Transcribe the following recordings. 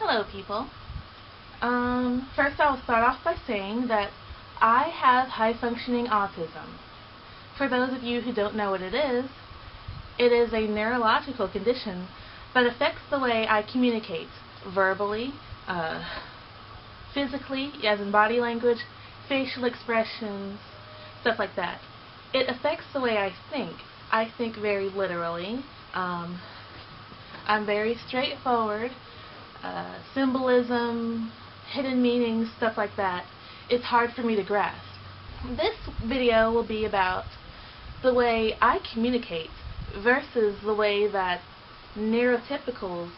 Hello, people. First I'll start off by saying that I have high-functioning autism. For those of you who don't know what it is a neurological condition that affects the way I communicate verbally, physically, as in body language, facial expressions, stuff like that. It affects the way I think. I think very literally. I'm very straightforward. Symbolism, hidden meanings, stuff like that. It's hard for me to grasp. This video will be about the way I communicate versus the way that neurotypicals,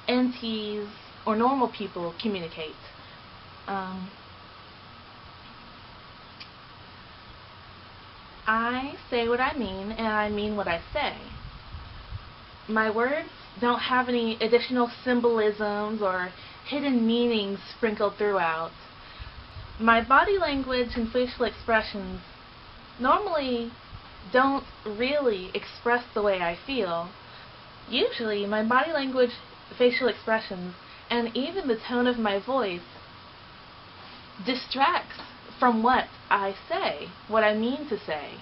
NTs, or normal people communicate. I say what I mean, and I mean what I say. My words don't have any additional symbolisms or hidden meanings sprinkled throughout. My body language and facial expressions normally don't really express the way I feel. Usually, my body language, facial expressions, and even the tone of my voice distracts from what I say, what I mean to say.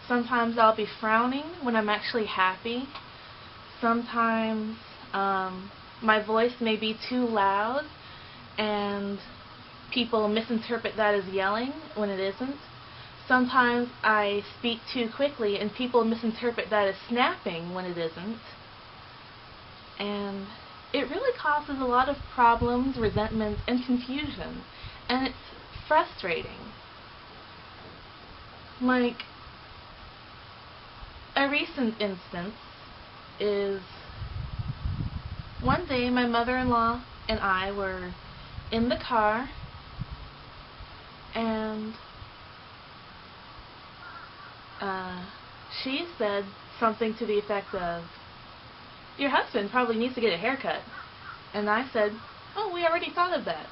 Sometimes I'll be frowning when I'm actually happy. Sometimes my voice may be too loud and people misinterpret that as yelling when it isn't. Sometimes I speak too quickly and people misinterpret that as snapping when it isn't. And it really causes a lot of problems, resentment, and confusion. And it's frustrating. Like, a recent instance is one day my mother-in-law and I were in the car and she said something to the effect of, "Your husband probably needs to get a haircut." And I said, "Oh, we already thought of that."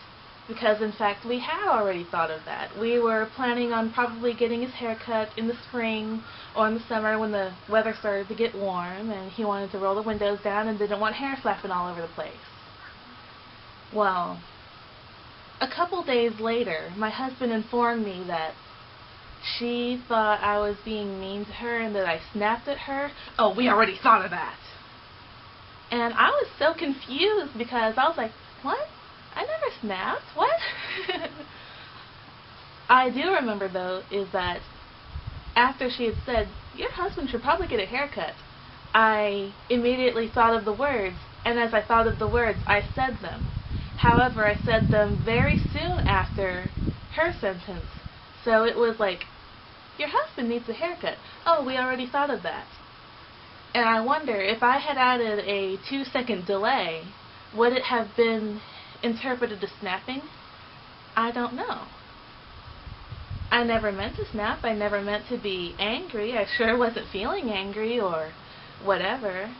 Because in fact we had already thought of that. We were planning on probably getting his haircut in the spring or in the summer when the weather started to get warm and he wanted to roll the windows down and didn't want hair flapping all over the place. Well, a couple days later, my husband informed me that she thought I was being mean to her and that I snapped at her. "Oh, we already thought of that." And I was so confused because I was like, "What? I never snapped. What?" I do remember, though, is that after she had said, "Your husband should probably get a haircut," I immediately thought of the words, and as I thought of the words, I said them. However, I said them very soon after her sentence. So it was like, "Your husband needs a haircut. Oh, we already thought of that." And I wonder, if I had added a 2-second delay, would it have been interpreted as snapping? I don't know. I never meant to snap. I never meant to be angry. I sure wasn't feeling angry or whatever.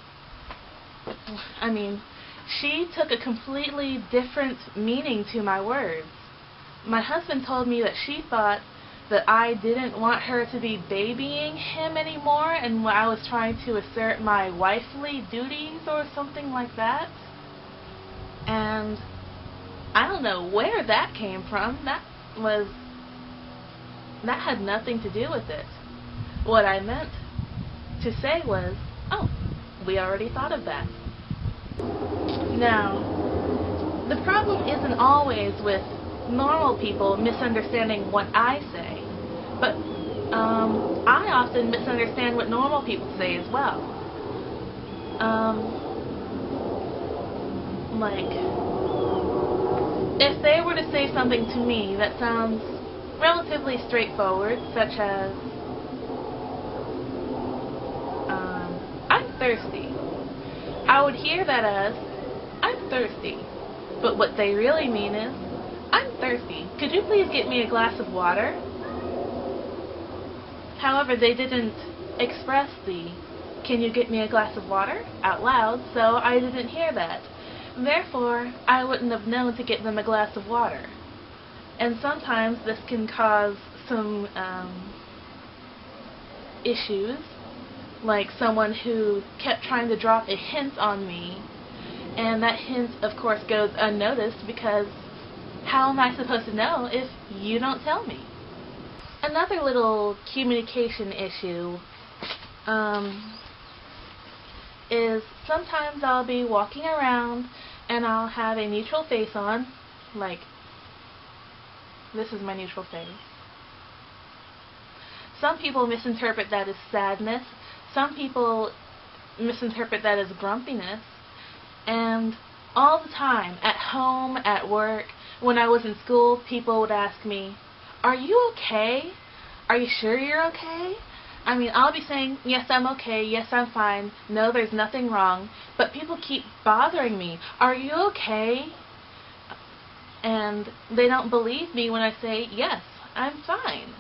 I mean, she took a completely different meaning to my words. My husband told me that she thought that I didn't want her to be babying him anymore and I was trying to assert my wifely duties or something like that. And I don't know where that came from. That had nothing to do with it. What I meant to say was, "Oh, we already thought of that." Now, the problem isn't always with normal people misunderstanding what I say, but I often misunderstand what normal people say as well. Like, if they were to say something to me that sounds relatively straightforward, such as, "I'm thirsty," I would hear that as, "I'm thirsty," but what they really mean is, "I'm thirsty. Could you please get me a glass of water?" However, they didn't express the "Can you get me a glass of water?" out loud, so I didn't hear that. Therefore, I wouldn't have known to get them a glass of water. And sometimes this can cause some issues, like someone who kept trying to drop a hint on me And that hint, of course, goes unnoticed because how am I supposed to know if you don't tell me? Another little communication issue is sometimes I'll be walking around and I'll have a neutral face on, like this is my neutral face. Some people misinterpret that as sadness. Some people misinterpret that as grumpiness. And all the time, at home, at work, when I was in school, people would ask me, "Are you okay? Are you sure you're okay?" I mean, I'll be saying, "Yes, I'm okay. Yes, I'm fine. No, there's nothing wrong." But people keep bothering me. "Are you okay?" And they don't believe me when I say, "Yes, I'm fine."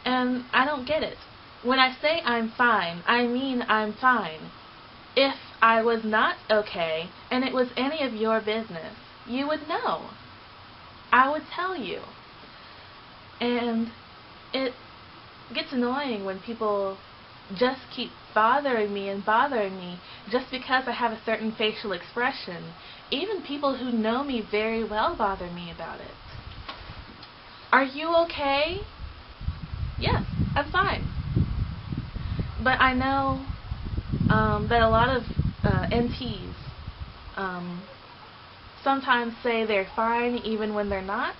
And I don't get it. When I say I'm fine, I mean I'm fine. If I was not okay, and it was any of your business, you would know. I would tell you. And it gets annoying when people just keep bothering me just because I have a certain facial expression. Even people who know me very well bother me about it. "Are you okay?" "Yes, I'm fine." But I know that a lot of NTs sometimes say they're fine even when they're not.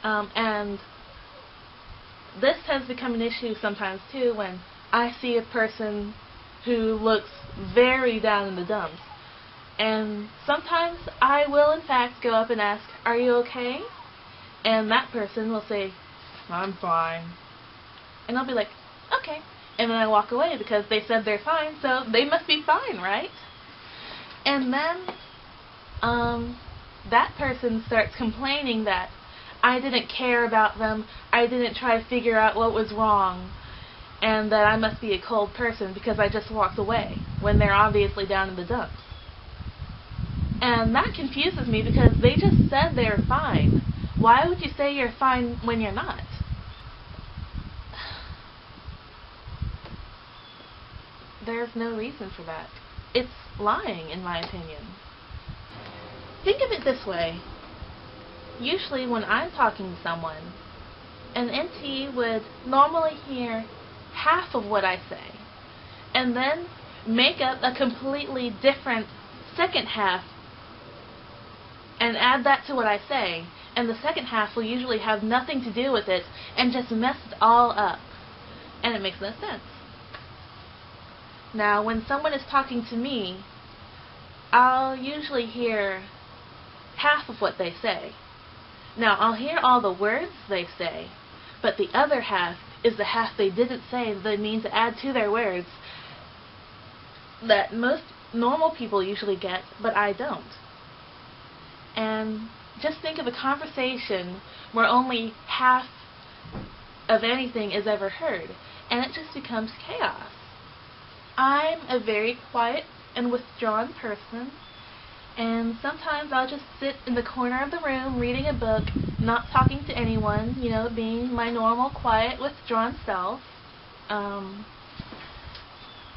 And this has become an issue sometimes too when I see a person who looks very down in the dumps. And sometimes I will in fact go up and ask, "Are you okay?" And that person will say, "I'm fine." And I'll be like, "Okay." And then I walk away because they said they're fine, so they must be fine, right? And then that person starts complaining that I didn't care about them, I didn't try to figure out what was wrong, and that I must be a cold person because I just walked away when they're obviously down in the dumps. And that confuses me because they just said they're fine. Why would you say you're fine when you're not? There's no reason for that. It's lying, in my opinion. Think of it this way. Usually when I'm talking to someone, an NT would normally hear half of what I say, and then make up a completely different second half and add that to what I say, and the second half will usually have nothing to do with it and just mess it all up. And it makes no sense. Now, when someone is talking to me, I'll usually hear half of what they say. Now, I'll hear all the words they say, but the other half is the half they didn't say that they mean to add to their words that most normal people usually get, but I don't. And just think of a conversation where only half of anything is ever heard, and it just becomes chaos. I'm a very quiet and withdrawn person, and sometimes I'll just sit in the corner of the room reading a book, not talking to anyone, being my normal, quiet, withdrawn self,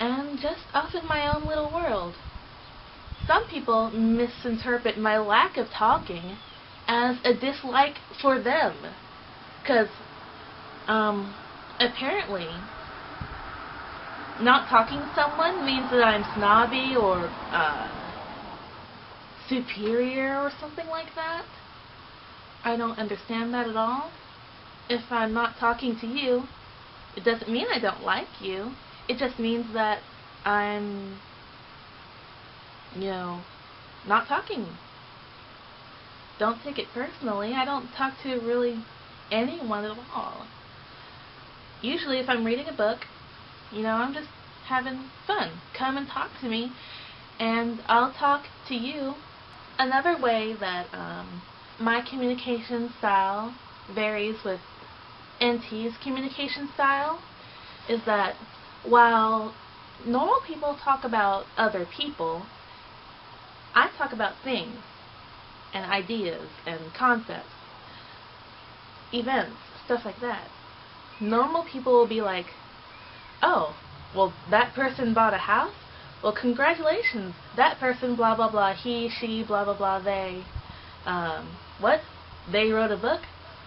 and just off in my own little world. Some people misinterpret my lack of talking as a dislike for them, because apparently not talking to someone means that I'm snobby or superior or something like that. I don't understand that at all. If I'm not talking to you, it doesn't mean I don't like you. It just means that I'm, not talking. Don't take it personally. I don't talk to really anyone at all. Usually if I'm reading a book, I'm just having fun. Come and talk to me, and I'll talk to you. Another way that my communication style varies with NT's communication style is that while normal people talk about other people, I talk about things and ideas and concepts, events, stuff like that. Normal people will be like, "Oh, well, that person bought a house? well, congratulations, that person, blah, blah, blah, he, she, blah, blah, blah, they, what? They wrote a book?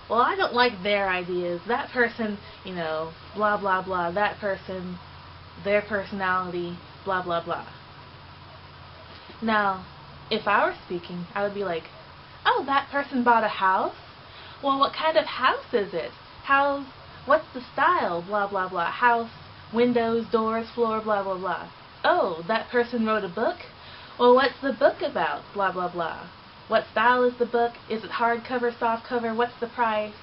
Well, I don't like their ideas. That person, blah, blah, blah, that person, their personality, blah, blah, blah. Now, if I were speaking, I would be like, oh, that person bought a house? Well, what kind of house is it? What's the style? Blah, blah, blah. House, windows, doors, floor, blah, blah, blah. Oh, that person wrote a book? Well, what's the book about? Blah, blah, blah. What style is the book? Is it hardcover, softcover? What's the price?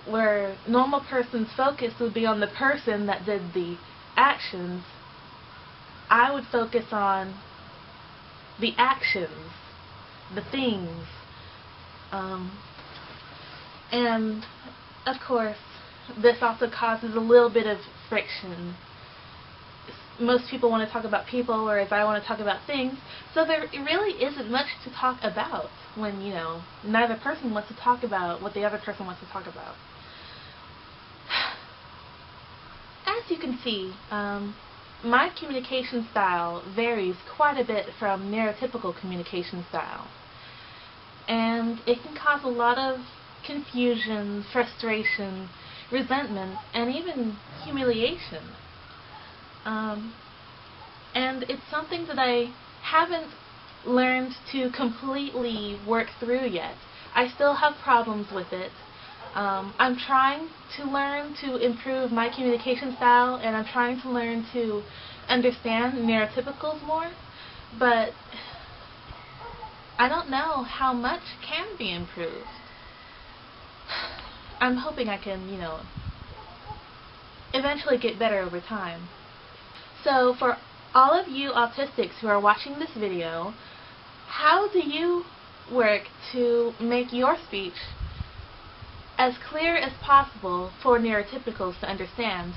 Where normal person's focus would be on the person that did the actions, I would focus on the actions, the things. And, of course, this also causes a little bit of friction. Most people want to talk about people, whereas I want to talk about things. So there really isn't much to talk about when, neither person wants to talk about what the other person wants to talk about. As you can see, my communication style varies quite a bit from neurotypical communication style. And it can cause a lot of confusion, frustration, resentment, and even humiliation. And it's something that I haven't learned to completely work through yet. I still have problems with it. I'm trying to learn to improve my communication style, and I'm trying to learn to understand neurotypicals more, but I don't know how much can be improved. I'm hoping I can, eventually get better over time. So for all of you autistics who are watching this video, how do you work to make your speech as clear as possible for neurotypicals to understand?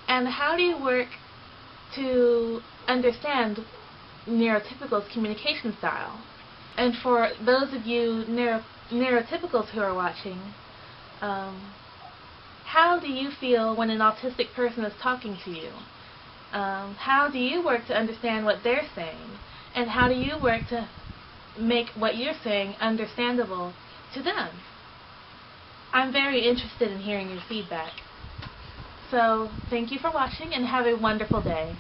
And how do you work to understand neurotypicals' communication style? And for those of you neurotypicals who are watching, how do you feel when an autistic person is talking to you? How do you work to understand what they're saying? And how do you work to make what you're saying understandable to them? I'm very interested in hearing your feedback. So, thank you for watching and have a wonderful day.